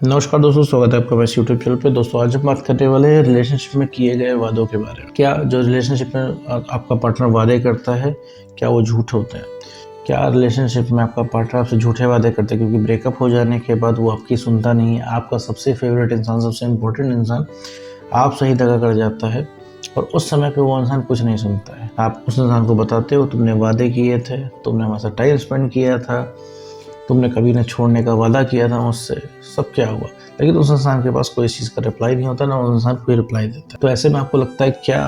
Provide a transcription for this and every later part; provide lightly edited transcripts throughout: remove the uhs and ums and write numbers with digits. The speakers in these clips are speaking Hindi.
नमस्कार दोस्तों, स्वागत है आपका मेरे यूट्यूब चैनल पे। दोस्तों आज हम बात करने वाले हैं रिलेशनशिप में किए गए वादों के बारे में। क्या जो रिलेशनशिप में आपका पार्टनर वादे करता है, क्या वो झूठ होते हैं? क्या रिलेशनशिप में आपका पार्टनर आपसे झूठे वादे करते हैं क्योंकि ब्रेकअप हो जाने के बाद वो आपकी सुनता नहीं है, आपका सबसे फेवरेट इंसान, सबसे इम्पोर्टेंट इंसान आपसे ही दगा कर जाता है और उस समय पे वो इंसान कुछ नहीं सुनता है। आप उस इंसान को बताते हो तुमने वादे किए थे, तुमने हमारे साथ टाइम स्पेंड किया था, तुमने कभी न छोड़ने का वादा किया था मुझसे, सब क्या हुआ? लेकिन उस इंसान के पास कोई इस चीज़ का रिप्लाई नहीं होता, ना उस इंसान कोई रिप्लाई देता है। तो ऐसे में आपको लगता है क्या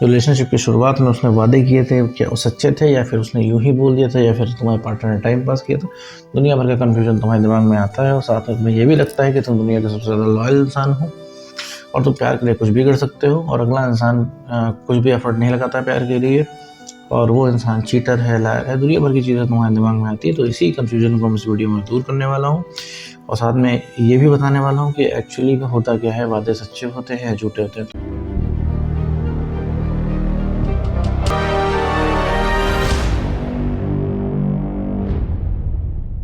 जो रिलेशनशिप की शुरुआत में उसने वादे किए थे क्या वो सच्चे थे, या फिर उसने यूं ही बोल दिया था, या फिर तुम्हारे पार्टनर ने टाइम पास किया था? दुनिया भर का कन्फ्यूजन तुम्हारे दिमाग में आता है और साथ में तुम्हें ये भी लगता है कि तुम दुनिया के सबसे ज़्यादा लॉयल इंसान हो और तुम प्यार के लिए कुछ भी कर सकते हो और अगला इंसान कुछ भी एफर्ट नहीं लगाता प्यार के लिए और वो इंसान चीटर है, लायर है। दुनिया भर की चीज़ें तुम्हारे दिमाग में आती है। तो इसी कंफ्यूजन को मैं इस वीडियो में दूर करने वाला हूँ और साथ में ये भी बताने वाला हूँ कि एक्चुअली में होता क्या है, वादे सच्चे होते हैं या झूठे होते हैं।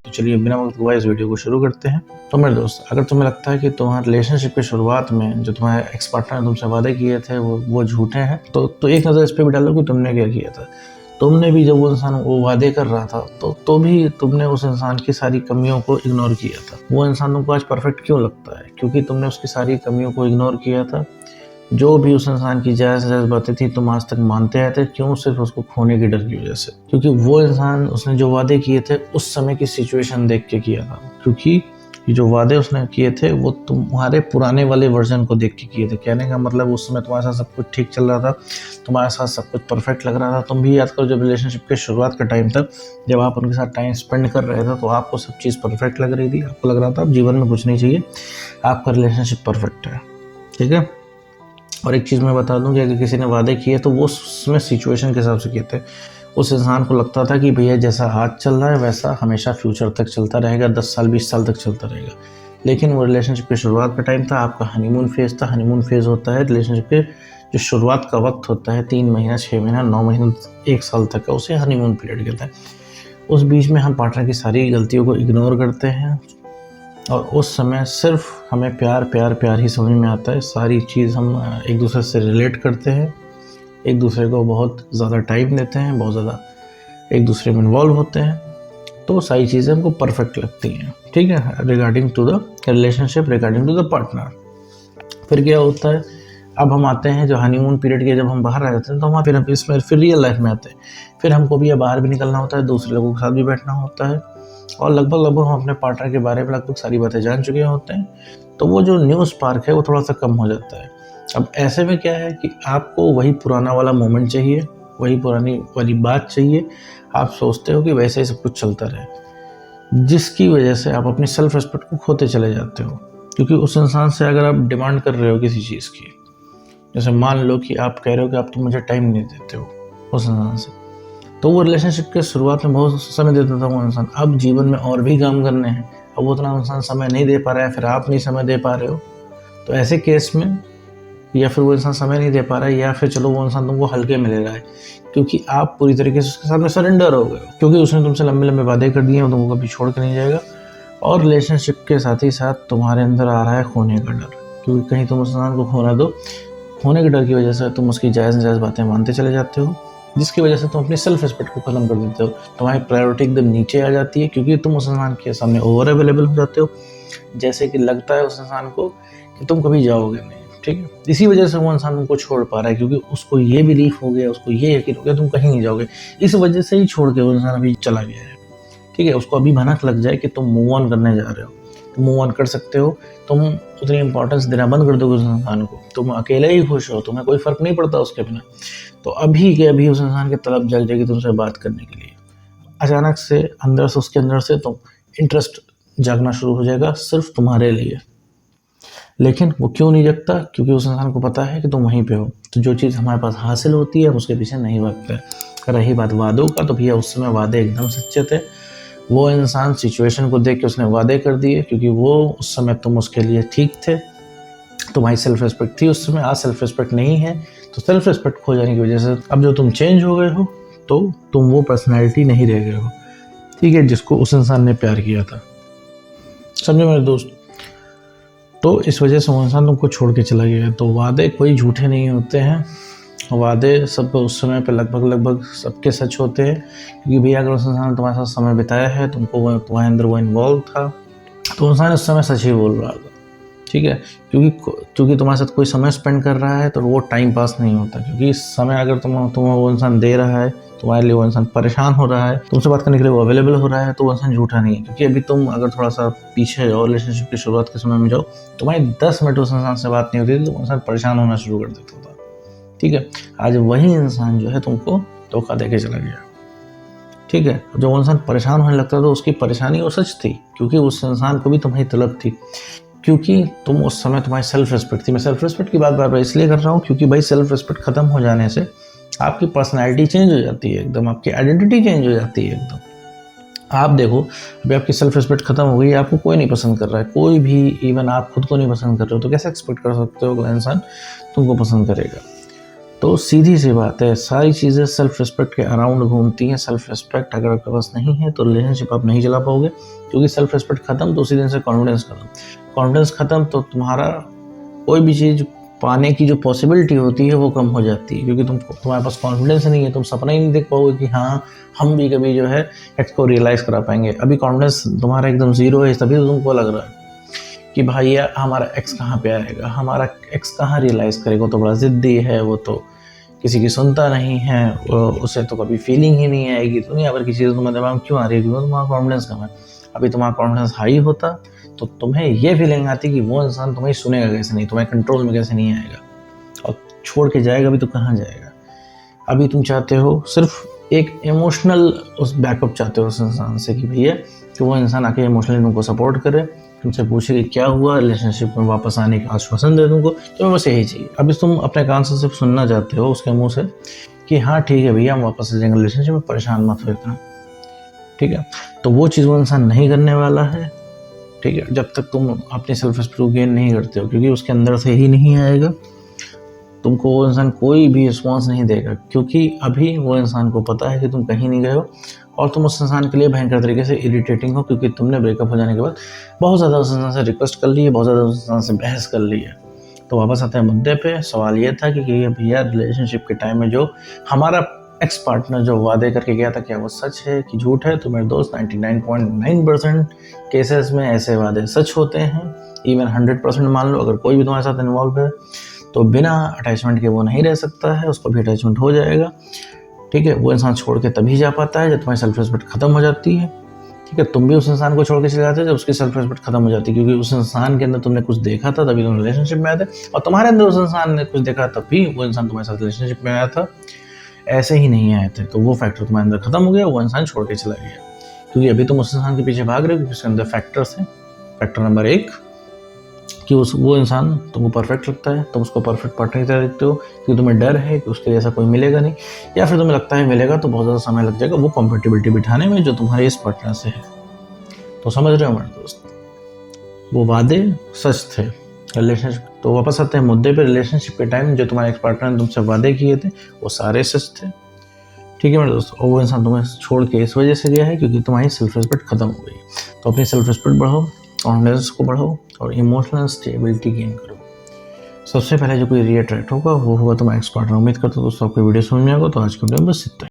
तो चलिए बिना वक्त गवाए इस वीडियो को शुरू करते हैं। तो मेरे दोस्त, अगर तुम्हें लगता है कि तुम्हारे रिलेशनशिप की शुरुआत में जो तुम्हारे एक्स पार्टनर ने तुमसे वादे किए थे वो झूठे हैं, तो एक नज़र इस पर भी डालो कि तुमने क्या किया था। तुमने भी जब वो इंसान वो वादे कर रहा था तो भी तुमने उस इंसान की सारी कमियों को इग्नोर किया था। वो इंसान तुमको आज परफेक्ट क्यों लगता है? क्योंकि तुमने उसकी सारी कमियों को इग्नोर किया था। जो भी उस इंसान की जायज़ जायज़ बातें थी तुम आज तक मानते आए थे। क्यों? सिर्फ उसको खोने के डर की वजह से। क्योंकि वो इंसान, उसने जो वादे किए थे उस समय की सिचुएशन देख के किया था। क्योंकि ये जो वादे उसने किए थे वो तुम्हारे पुराने वाले वर्जन को देख के किए थे। कहने का मतलब उस समय तुम्हारे साथ सब कुछ ठीक चल रहा था, तुम्हारे साथ सब कुछ परफेक्ट लग रहा था। तुम भी याद करो जब रिलेशनशिप के शुरुआत का टाइम था, जब आप उनके साथ टाइम स्पेंड कर रहे थे तो आपको सब चीज़ परफेक्ट लग रही थी। आपको लग रहा था अब जीवन में कुछ नहीं चाहिए, आपका रिलेशनशिप परफेक्ट है। ठीक है। और एक चीज़ मैं बता दूं कि अगर किसी ने वादे किए तो वो उसमें सिचुएशन के हिसाब से किए थे। उस इंसान को लगता था कि भैया जैसा आज चल रहा है वैसा हमेशा फ्यूचर तक चलता रहेगा, 10 साल 20 साल तक चलता रहेगा। लेकिन वो रिलेशनशिप के शुरुआत का टाइम था, आपका हनीमून फेज़ था। हनीमून फेज़ होता है रिलेशनशिप के जो शुरुआत का वक्त होता है, 3 महीना, 6 महीना, 9 महीना, 1 साल तक का, उसे हनीमून पीरियड कहते हैं। उस बीच में हम पार्टनर की सारी गलतियों को इग्नोर करते हैं और उस समय सिर्फ हमें प्यार प्यार प्यार ही समझ में आता है। सारी चीज़ हम एक दूसरे से रिलेट करते हैं, एक दूसरे को बहुत ज़्यादा टाइम देते हैं, बहुत ज़्यादा एक दूसरे में इन्वॉल्व होते हैं, तो सारी चीज़ें हमको परफेक्ट लगती हैं। ठीक है, regarding to the relationship, regarding to the partner. फिर क्या होता है, अब हम आते हैं जो हनीमून पीरियड के, जब हम बाहर आ जाते हैं तो हम फिर रियल लाइफ में आते हैं। फिर हमको भी बाहर भी निकलना होता है, दूसरे लोगों के साथ भी बैठना होता है और लगभग हम अपने पार्टनर के बारे में लगभग सारी बातें जान चुके होते हैं। तो वो जो न्यू स्पार्क है वो थोड़ा सा कम हो जाता है। अब ऐसे में क्या है कि आपको वही पुराना वाला मोमेंट चाहिए, वही पुरानी वाली बात चाहिए। आप सोचते हो कि वैसे ही सब कुछ चलता रहे, जिसकी वजह से आप अपनी सेल्फ रिस्पेक्ट को खोते चले जाते हो। क्योंकि उस इंसान से अगर आप डिमांड कर रहे हो किसी चीज़ की, जैसे मान लो कि आप कह रहे हो कि आप तो मुझे टाइम नहीं देते हो उस इंसान से, तो वो रिलेशनशिप के शुरुआत में बहुत समय देता था वो इंसान। अब जीवन में और भी काम करने हैं, अब वो उतना इंसान समय नहीं दे पा रहा है, फिर आप नहीं समय दे पा रहे हो। तो ऐसे केस में या फिर वो इंसान समय नहीं दे पा रहा है, या फिर चलो वो इंसान तुमको हल्के में ले रहा है क्योंकि आप पूरी तरीके से उसके सामने सरेंडर हो गए हो, क्योंकि उसने तुमसे लंबे लंबे वादे कर दिए, वो तुमको कभी छोड़ के नहीं जाएगा। और रिलेशनशिप के साथ ही साथ तुम्हारे अंदर आ रहा है खोने का डर, क्योंकि कहीं तुम उस इंसान को खोना दो। खोने के डर की वजह से तुम उसकी जायज़ नाजायज़ बातें मानते चले जाते हो, जिसकी वजह से तुम अपनी सेल्फ रिस्पेक्ट को खत्म कर देते हो। तुम्हारी प्रायोरिटी एकदम नीचे आ जाती है क्योंकि तुम उस इंसान के सामने ओवर अवेलेबल हो जाते हो। जैसे कि लगता है उस इंसान को कि तुम कभी जाओगे नहीं। ठीक है, इसी वजह से वो इंसान तुमको छोड़ पा रहा है, क्योंकि उसको ये बिलीफ हो गया, उसको ये यकीन हो गया तुम कहीं नहीं जाओगे। इस वजह से ही छोड़ के वो इंसान अभी चला गया है। ठीक है, उसको अभी भनक लग जाए कि तुम मूव ऑन करने जा रहे हो, तुम मूव ऑन कर सकते हो, तुम उतनी इंपॉर्टेंस देना बंद कर दोगे उस इंसान को, तुम अकेले ही खुश हो, तुम्हें कोई फ़र्क नहीं पड़ता उसके बिना। तो अभी के अभी उस इंसान की तलब जग जाएगी तुमसे बात करने के लिए। अचानक से अंदर से, उसके अंदर से तुम इंटरेस्ट जागना शुरू हो जाएगा सिर्फ तुम्हारे लिए। लेकिन वो क्यों नहीं जगता? क्योंकि उस इंसान को पता है कि तुम वहीं पे हो। तो जो चीज़ हमारे पास हासिल होती है हम उसके पीछे नहीं भागते। रही बात वादों का, तो भैया उस समय वादे एकदम सच्चे थे। वो इंसान सिचुएशन को देख के उसने वादे कर दिए, क्योंकि वो उस समय तुम उसके लिए ठीक थे, तुम्हारी सेल्फ रिस्पेक्ट थी उस समय। आज सेल्फ रिस्पेक्ट नहीं है, तो सेल्फ रिस्पेक्ट खो जाने की वजह से अब जो तुम चेंज हो गए हो, तो तुम वो पर्सनैलिटी नहीं रह गए हो। ठीक है, जिसको उस इंसान ने प्यार किया था। समझे मेरे दोस्त? तो इस वजह से वो इंसान तुमको छोड़ के चला गया। तो वादे कोई झूठे नहीं होते हैं, वादे सब उस समय पे लगभग सबके सच होते हैं, क्योंकि भैया अगर उस इंसान ने तुम्हारे साथ समय बिताया है, तुमको वो तुम्हारे अंदर वो इन्वॉल्व था, तो इंसान उस समय सच ही बोल रहा था। ठीक है, क्योंकि तुम्हारे साथ कोई समय स्पेंड कर रहा है तो वो टाइम पास नहीं होता, क्योंकि इस समय अगर तुम्हें वो इंसान दे रहा है, तुम्हारे लिए वो इंसान परेशान हो रहा है, तुमसे बात करने के लिए वो अवेलेबल हो रहा है, तो वो इंसान झूठा नहीं है। क्योंकि अभी तुम अगर थोड़ा सा पीछे जाओ, रिलेशनशिप की शुरुआत के समय में जाओ, तुम्हारी 10 मिनट उस इंसान से बात नहीं होती थी तो वो इंसान परेशान होना शुरू कर देता था। ठीक है, आज वही इंसान जो है तुमको धोखा देके चला गया। ठीक है, जब वो इंसान परेशान होने लगता था तो उसकी परेशानी वो सच थी, क्योंकि उस इंसान को भी तुम्हारी तलब थी, क्योंकि तुम उस समय तुम्हारी सेल्फ रिस्पेक्ट थी। मैं सेल्फ रिस्पेक्ट की बात बार बार इसलिए कर रहा हूँ क्योंकि भाई सेल्फ रिस्पेक्ट खत्म हो जाने से आपकी पर्सनैलिटी चेंज हो जाती है, एकदम आपकी आइडेंटिटी चेंज हो जाती है एकदम। आप देखो, अभी आपकी सेल्फ रिस्पेक्ट खत्म हो गई, आपको कोई नहीं पसंद कर रहा है, कोई भी, इवन आप खुद को नहीं पसंद कर रहे हो, तो कैसे एक्सपेक्ट कर सकते हो कि इंसान तुमको पसंद करेगा। तो सीधी सी बात है, सारी चीज़ें सेल्फ रिस्पेक्ट के अराउंड घूमती हैं। सेल्फ रिस्पेक्ट अगर आपके पास नहीं है तो रिलेशनशिप आप नहीं चला पाओगे, क्योंकि सेल्फ रिस्पेक्ट खत्म तो उसी दिन से कॉन्फिडेंस खत्म, कॉन्फिडेंस खत्म तो तुम्हारा कोई भी चीज़ पाने की जो पॉसिबिलिटी होती है वो कम हो जाती है, क्योंकि तुम्हारे पास कॉन्फिडेंस नहीं है, तुम सपना ही नहीं देख पाओगे कि हाँ हम भी कभी जो है एक्स को रियलाइज़ करा पाएंगे। अभी कॉन्फिडेंस तुम्हारा एकदम ज़ीरो है, तभी तो तुमको लग रहा है कि भैया हमारा एक्स कहाँ पे आएगा, हमारा एक्स कहाँ रियलाइज़ करेगा, तो बड़ा ज़िद्दी है, वो तो किसी की सुनता नहीं है, उसे तो कभी फीलिंग ही नहीं आएगी। दुनिया भर की चीज़ तुम्हारे दिमाग में क्यों आ रही है, क्योंकि तुम्हारा कॉन्फिडेंस कम है। अभी तुम्हारा कॉन्फिडेंस हाई होता तो तुम्हें ये फीलिंग आती कि वो इंसान तुम्हें सुनेगा कैसे नहीं, तुम्हें कंट्रोल में कैसे नहीं आएगा और छोड़ के जाएगा भी तो कहाँ जाएगा। अभी तुम चाहते हो सिर्फ एक इमोशनल उस बैकअप चाहते हो उस इंसान से कि भैया कि वो इंसान आके इमोशनली तुमको सपोर्ट करे, तुमसे पूछे कि क्या हुआ, रिलेशनशिप में वापस आने का आश्वासन दे तुमको, तो बस यही चाहिए। अभी तुम अपने कान से सिर्फ सुनना चाहते हो उसके मुंह से कि हाँ ठीक है भैया हम वापस आ जाएंगे रिलेशनशिप में, परेशान मत हो इतना। ठीक है, तो वो चीज़ वो इंसान नहीं करने वाला है। ठीक है, जब तक तुम अपनी सेल्फ रिस्पेक्ट को गेन नहीं करते हो, क्योंकि उसके अंदर से ही नहीं आएगा, तुमको वो इंसान कोई भी रिस्पॉन्स नहीं देगा, क्योंकि अभी वो इंसान को पता है कि तुम कहीं नहीं गए हो और तुम उस इंसान के लिए भयंकर तरीके से इरिटेटिंग हो, क्योंकि तुमने ब्रेकअप हो जाने के बाद बहुत ज़्यादा उस इंसान से रिक्वेस्ट कर ली है, बहुत ज़्यादा उस इंसान से बहस कर ली है। तो वापस आते हैं मुद्दे पे, सवाल ये था कि भैया रिलेशनशिप के टाइम में जो हमारा एक्स पार्टनर जो वादे करके गया था, क्या वो सच है कि झूठ है। तो मेरे दोस्त 99.9% केसेस में ऐसे वादे सच होते हैं। इवन 100% मान लो, अगर कोई भी तुम्हारे साथ इन्वॉल्व है तो बिना अटैचमेंट के वो नहीं रह सकता है, उसको भी अटैचमेंट हो जाएगा। ठीक है, वो इंसान छोड़ के तभी जा पाता है जब तुम्हारी सेल्फ रिस्पेक्ट खत्म हो जाती है। ठीक है, तुम भी उस इंसान को छोड़ के चले जाते हो जब उसकी सेल्फ रिस्पेक्ट खत्म हो जाती है, क्योंकि उस इंसान के अंदर तुमने कुछ देखा था तभी तुम रिलेशनशिप में आए थे, और तुम्हारे अंदर उस इंसान ने कुछ देखा तब भी वो इंसान तुम्हारे साथ रिलेशनशिप में आया था। ऐसे ही नहीं आए थे, तो वो फैक्टर तुम्हारे अंदर खत्म हो गया, वो इंसान छोड़ के चला गया। क्योंकि अभी तुम उस इंसान के पीछे भाग रहे हो क्योंकि उसके अंदर फैक्टर्स हैं। फैक्टर नंबर 1 कि वो इंसान तुमको परफेक्ट लगता है, तुम उसको परफेक्ट पार्टनर की तरह देखते हो, क्योंकि तुम्हें डर है कि उसके जैसा कोई मिलेगा नहीं, या फिर तुम्हें लगता है मिलेगा तो बहुत ज़्यादा समय लग जाएगा वो कॉम्पेटिबिलिटी बिठाने में जो तुम्हारे इस पार्टनर से है। तो समझ रहे हो मेरे दोस्त, वो वादे सच थे रिलेशनशिप। तो वापस आते हैं मुद्दे पे, रिलेशनशिप के टाइम जो तुम्हारे एक्स पार्टनर ने तुमसे वादे किए थे वो सारे सच थे। ठीक है मेरे दोस्त, और वो इंसान तुम्हें छोड़ के इस वजह से गया है क्योंकि तुम्हारी सेल्फ रिस्पेक्ट खत्म हो गई। तो अपनी सेल्फ रिस्पेक्ट बढ़ाओ, कॉन्फिडेंस को बढ़ाओ और इमोशनल स्टेबिलिटी गेन करो। सबसे पहले जो कोई रिएट्रैक्ट होगा वो होगा तुम्हारा एक्स पार्टनर। उम्मीद करता हूँ दोस्तों आपको वीडियो समझ में आएगा। तो आज के वीडियो में बस इतना ही।